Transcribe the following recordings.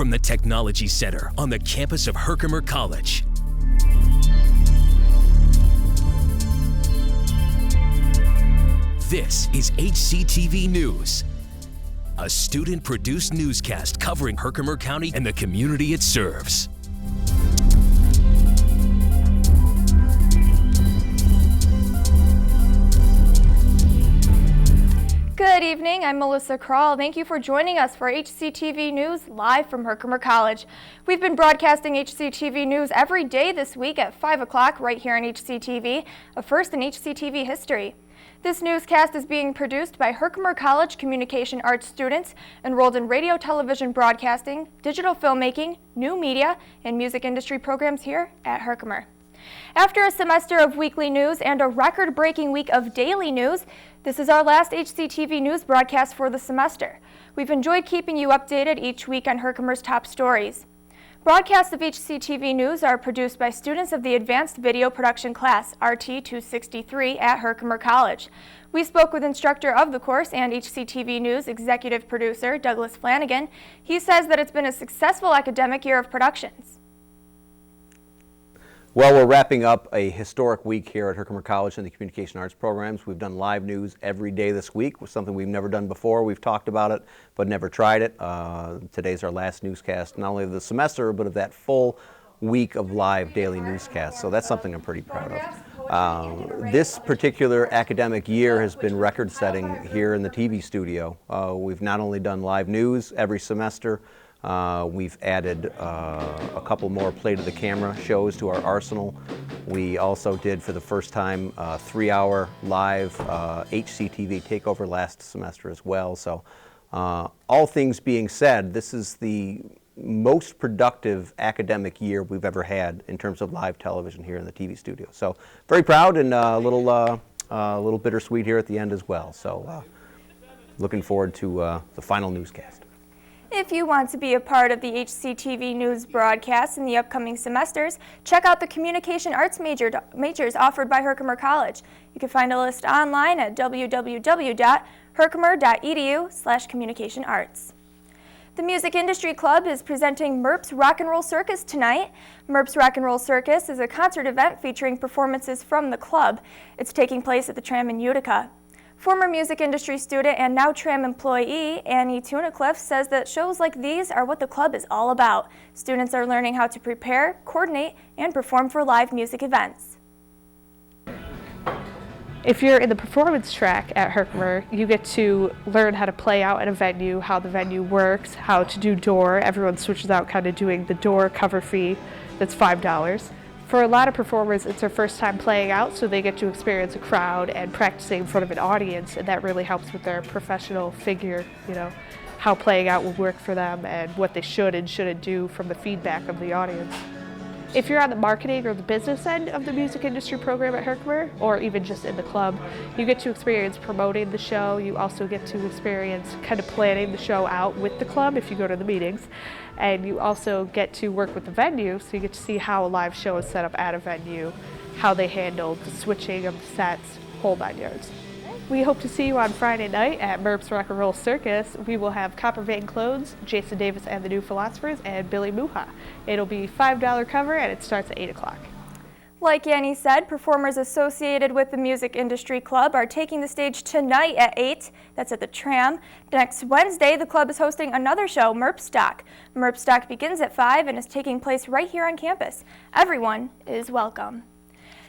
from the Technology Center on the campus of Herkimer College. This is HCTV News, a student-produced newscast covering Herkimer County and the community it serves. Good evening, I'm Melissa Krull. Thank you for joining us for HCTV News live from Herkimer College. We've been broadcasting HCTV News every day this week at 5 o'clock right here on HCTV, a first in HCTV history. This newscast is being produced by Herkimer College Communication Arts students enrolled in radio, television broadcasting, digital filmmaking, new media, and music industry programs here at Herkimer. After a semester of weekly news and a record-breaking week of daily news, this is our last HCTV News broadcast for the semester. We've enjoyed keeping you updated each week on Herkimer's top stories. Broadcasts of HCTV News are produced by students of the Advanced Video Production class, RT 263, at Herkimer College. We spoke with instructor of the course and HCTV News executive producer, Douglas Flanagan. He says that it's been a successful academic year of productions. Well, we're wrapping up a historic week here at Herkimer College in the Communication Arts programs. We've done live news every day this week, with something we've never done before. We've talked about it, but never tried it. Today's our last newscast, not only of the semester, but of that full week of live daily newscasts. So that's something I'm pretty proud of. This particular academic year has been record-setting here in the TV studio. We've not only done live news every semester, we've added a couple more play to the camera shows to our arsenal. We also did, for the first time, a 3-hour live HCTV takeover last semester as well. So all things being said, this is the most productive academic year we've ever had in terms of live television here in the TV studio. So very proud and a little bittersweet here at the end as well. So looking forward to the final newscast. If you want to be a part of the HCTV News broadcast in the upcoming semesters, check out the Communication Arts majors offered by Herkimer College. You can find a list online at www.herkimer.edu/communicationarts. The Music Industry Club is presenting MERP's Rock and Roll Circus tonight. MERP's Rock and Roll Circus is a concert event featuring performances from the club. It's taking place at the Tram in Utica. Former music industry student and now Tram employee Annie Tunnicliffe says that shows like these are what the club is all about. Students are learning how to prepare, coordinate, and perform for live music events. If you're in the performance track at Herkimer, you get to learn how to play out at a venue, how the venue works, how to do door. Everyone switches out kind of doing the door cover fee that's $5. For a lot of performers, it's their first time playing out, so they get to experience a crowd and practicing in front of an audience, and that really helps with their professional figure, how playing out will work for them and what they should and shouldn't do from the feedback of the audience. If you're on the marketing or the business end of the music industry program at Herkimer, or even just in the club, you get to experience promoting the show. You also get to experience kind of planning the show out with the club if you go to the meetings. And you also get to work with the venue, so you get to see how a live show is set up at a venue, how they handle the switching of the sets, whole 9 yards. We hope to see you on Friday night at MERP's Rock and Roll Circus. We will have Copper Vein Clothes, Jason Davis and the New Philosophers, and Billy Muha. It'll be $5 cover, and it starts at 8 o'clock. Like Yanni said, performers associated with the Music Industry Club are taking the stage tonight at 8. That's at the Tram. Next Wednesday, the club is hosting another show, MERPstock. MERPstock begins at 5 and is taking place right here on campus. Everyone is welcome.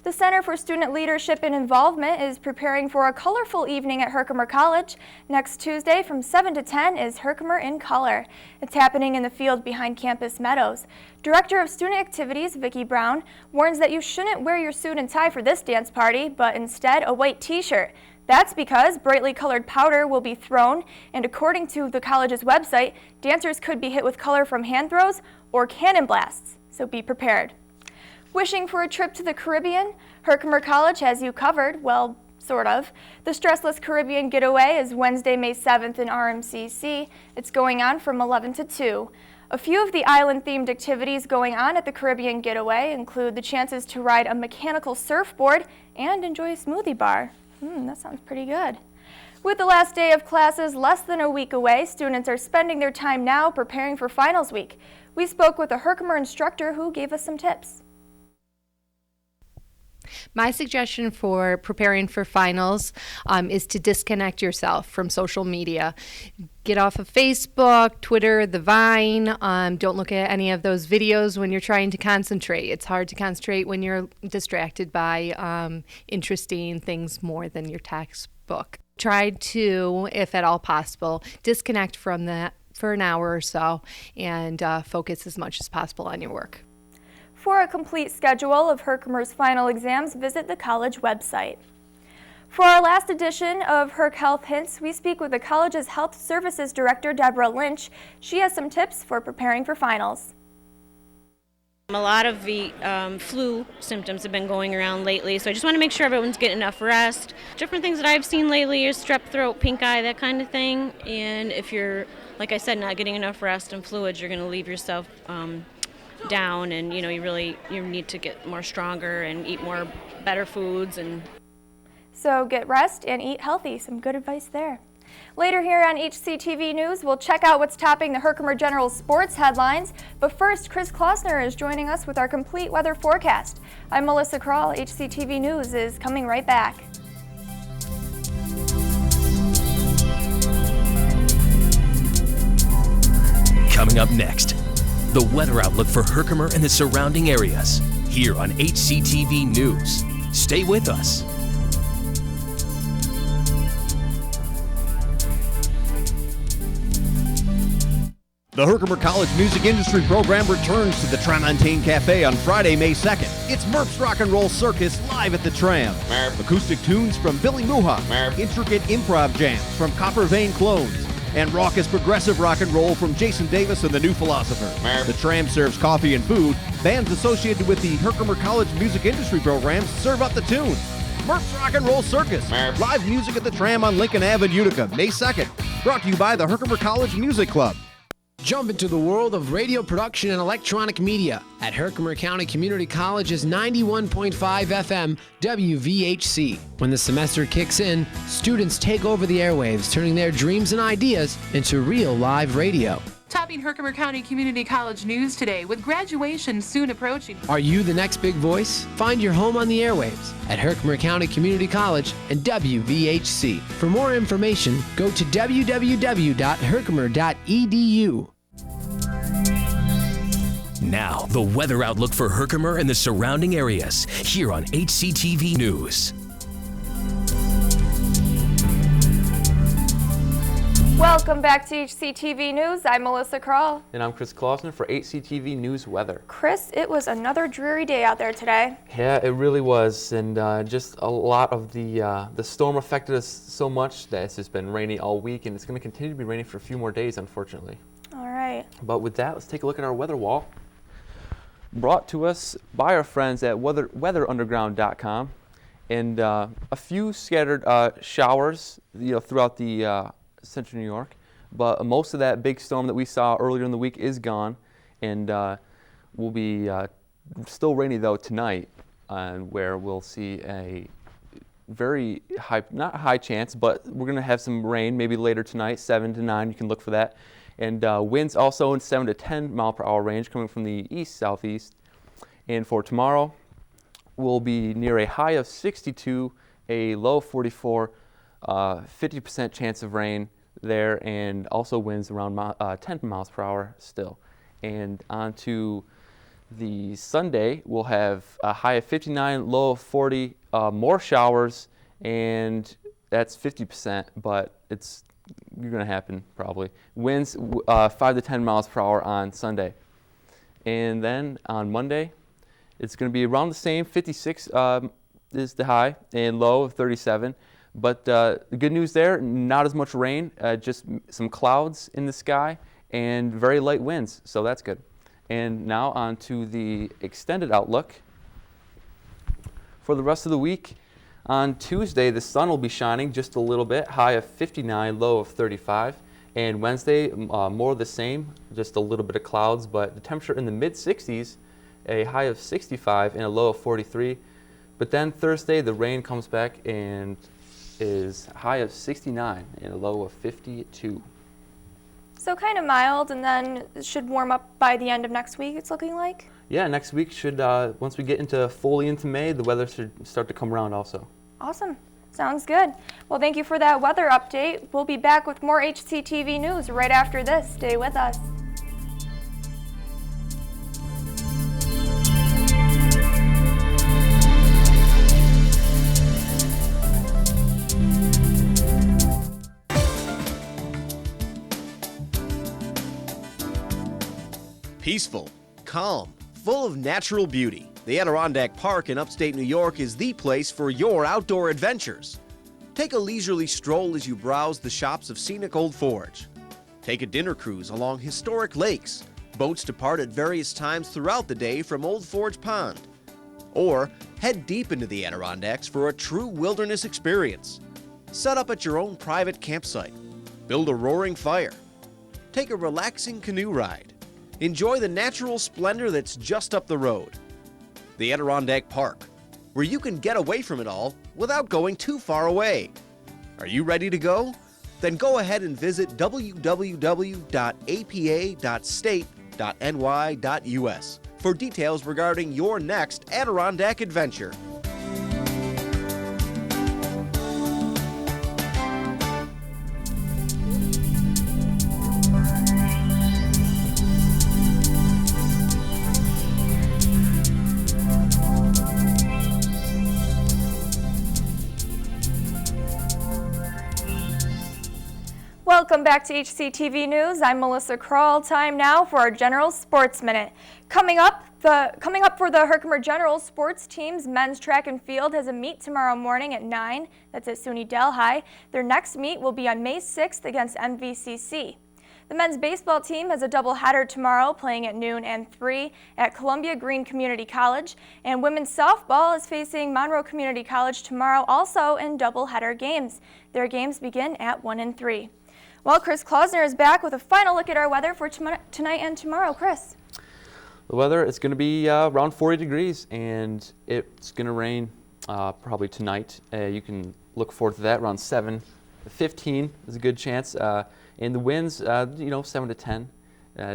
The Center for Student Leadership and Involvement is preparing for a colorful evening at Herkimer College. Next Tuesday from 7 to 10 is Herkimer in Color. It's happening in the field behind Campus Meadows. Director of Student Activities, Vicki Brown, warns that you shouldn't wear your suit and tie for this dance party, but instead a white t-shirt. That's because brightly colored powder will be thrown, and according to the college's website, dancers could be hit with color from hand throws or cannon blasts, so be prepared. Wishing for a trip to the Caribbean? Herkimer College has you covered, well, sort of. The Stressless Caribbean Getaway is Wednesday, May 7th in RMCC. It's going on from 11 to 2. A few of the island-themed activities going on at the Caribbean Getaway include the chances to ride a mechanical surfboard and enjoy a smoothie bar. That sounds pretty good. With the last day of classes less than a week away, students are spending their time now preparing for finals week. We spoke with a Herkimer instructor who gave us some tips. My suggestion for preparing for finals is to disconnect yourself from social media. Get off of Facebook, Twitter, the Vine. Don't look at any of those videos when you're trying to concentrate. It's hard to concentrate when you're distracted by interesting things more than your textbook. Try to, if at all possible, disconnect from that for an hour or so and focus as much as possible on your work. For a complete schedule of Herkimer's final exams, visit the college website. For our last edition of Herc Health Hints, we speak with the college's Health Services Director, Deborah Lynch. She has some tips for preparing for finals. A lot of the flu symptoms have been going around lately, so I just want to make sure everyone's getting enough rest. Different things that I've seen lately is strep throat, pink eye, that kind of thing. And if you're, like I said, not getting enough rest and fluids, you're going to leave yourself down, and you need to get more stronger and eat more better foods. And so get rest and eat healthy. Some good advice there. Later here on HCTV News, we'll check out what's topping the Herkimer General sports headlines. But first, Kristofer Klosner is joining us with our complete weather forecast. I'm Melissa Krull. HCTV News is coming right back. Coming up next, the weather outlook for Herkimer and the surrounding areas, here on HCTV News. Stay with us. The Herkimer College Music Industry Program returns to the Tramontaine Cafe on Friday, May 2nd. It's Murph's Rock and Roll Circus live at the Tram. Acoustic tunes from Billy Muha, intricate improv jams from Copper Vein Clones, and raucous progressive rock and roll from Jason Davis and the New Philosopher. The Tram serves coffee and food. Bands associated with the Herkimer College Music Industry Programs serve up the tune. Murph's Rock and Roll Circus. Live music at the Tram on Lincoln Ave in Utica, May 2nd. Brought to you by the Herkimer College Music Club. Jump into the world of radio production and electronic media at Herkimer County Community College's 91.5 FM WVHC. When the semester kicks in, students take over the airwaves, turning their dreams and ideas into real live radio. Topping Herkimer County Community College news today with graduation soon approaching. Are you the next big voice? Find your home on the airwaves at Herkimer County Community College and WVHC. For more information, go to www.herkimer.edu. Now, the weather outlook for Herkimer and the surrounding areas, here on HCTV News. Welcome back to HCTV News. I'm Melissa Krull. And I'm Kristofer Klosner for HCTV News Weather. Chris, it was another dreary day out there today. Yeah, it really was, and just a lot of the storm affected us so much that it's just been rainy all week, and it's going to continue to be rainy for a few more days, unfortunately. All right. But with that, let's take a look at our weather wall, brought to us by our friends at weatherunderground.com, and a few scattered showers, throughout the Central New York, but most of that big storm that we saw earlier in the week is gone, and will be still rainy though tonight, where we'll see a very high, not high chance, but we're going to have some rain maybe later tonight, 7 to 9. You can look for that, and winds also in 7 to 10 mile per hour range coming from the east southeast. And for tomorrow, we'll be near a high of 62, a low of 44. 50% chance of rain there, and also winds around 10 miles per hour still. And on to the Sunday, we'll have a high of 59, low of 40, more showers, and that's 50%, but it's going to happen probably. Winds 5 to 10 miles per hour on Sunday. And then on Monday, it's going to be around the same, 56 is the high, and low of 37. But the good news there, not as much rain, just some clouds in the sky and very light winds, so that's good. And now on to the extended outlook. For the rest of the week, on Tuesday, the sun will be shining just a little bit, high of 59, low of 35. And Wednesday, more of the same, just a little bit of clouds, but the temperature in the mid-60s, a high of 65 and a low of 43. But then Thursday, the rain comes back and is high of 69 and a low of 52. So kind of mild, and then it should warm up by the end of next week, it's looking like? Yeah, next week should, once we get fully into May, the weather should start to come around also. Awesome. Sounds good. Well, thank you for that weather update. We'll be back with more HCTV news right after this. Stay with us. Peaceful, calm, full of natural beauty. The Adirondack Park in upstate New York is the place for your outdoor adventures. Take a leisurely stroll as you browse the shops of scenic Old Forge. Take a dinner cruise along historic lakes. Boats depart at various times throughout the day from Old Forge Pond. Or head deep into the Adirondacks for a true wilderness experience. Set up at your own private campsite. Build a roaring fire. Take a relaxing canoe ride. Enjoy the natural splendor that's just up the road. The Adirondack Park, where you can get away from it all without going too far away. Are you ready to go? Then go ahead and visit www.apa.state.ny.us for details regarding your next Adirondack adventure. Welcome back to HCTV News. I'm Melissa Krull. Time now for our General Sports Minute. Coming up for the Herkimer General sports teams, men's track and field has a meet tomorrow morning at 9. That's at SUNY Delhi. Their next meet will be on May 6th against MVCC. The men's baseball team has a doubleheader tomorrow, playing at noon and 3 at Columbia Green Community College. And women's softball is facing Monroe Community College tomorrow, also in doubleheader games. Their games begin at 1 and 3. Well, Kristofer Klosner is back with a final look at our weather for tonight and tomorrow. Chris. The weather is going to be around 40 degrees, and it's going to rain probably tonight. You can look forward to that around 7 to 15 is a good chance. And the winds, 7 to 10,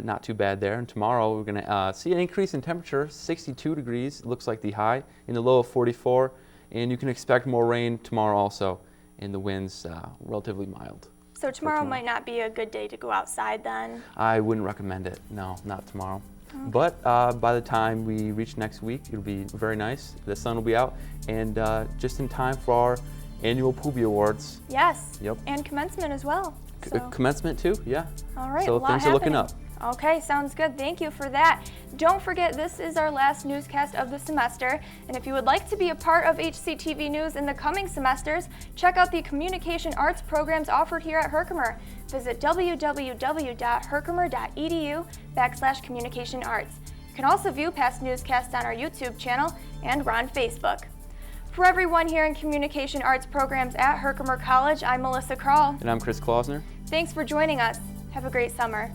not too bad there. And tomorrow we're going to see an increase in temperature, 62 degrees. It looks like the high, in the low of 44. And you can expect more rain tomorrow also, and the winds relatively mild. So tomorrow might not be a good day to go outside then? I wouldn't recommend it. No, not tomorrow. Okay. But by the time we reach next week, it'll be very nice. The sun will be out, and just in time for our annual Poobie Awards. Yes. Yep. And commencement as well. So. Commencement too, yeah. All right, so things are looking up. Okay, sounds good. Thank you for that. Don't forget, this is our last newscast of the semester, and if you would like to be a part of HCTV News in the coming semesters, check out the communication arts programs offered here at Herkimer. Visit www.herkimer.edu/communication-arts. You can also view past newscasts on our YouTube channel, and we're on Facebook. For everyone here in communication arts programs at Herkimer College, I'm Melissa Krull. And I'm Kristofer Klosner. Thanks for joining us. Have a great summer.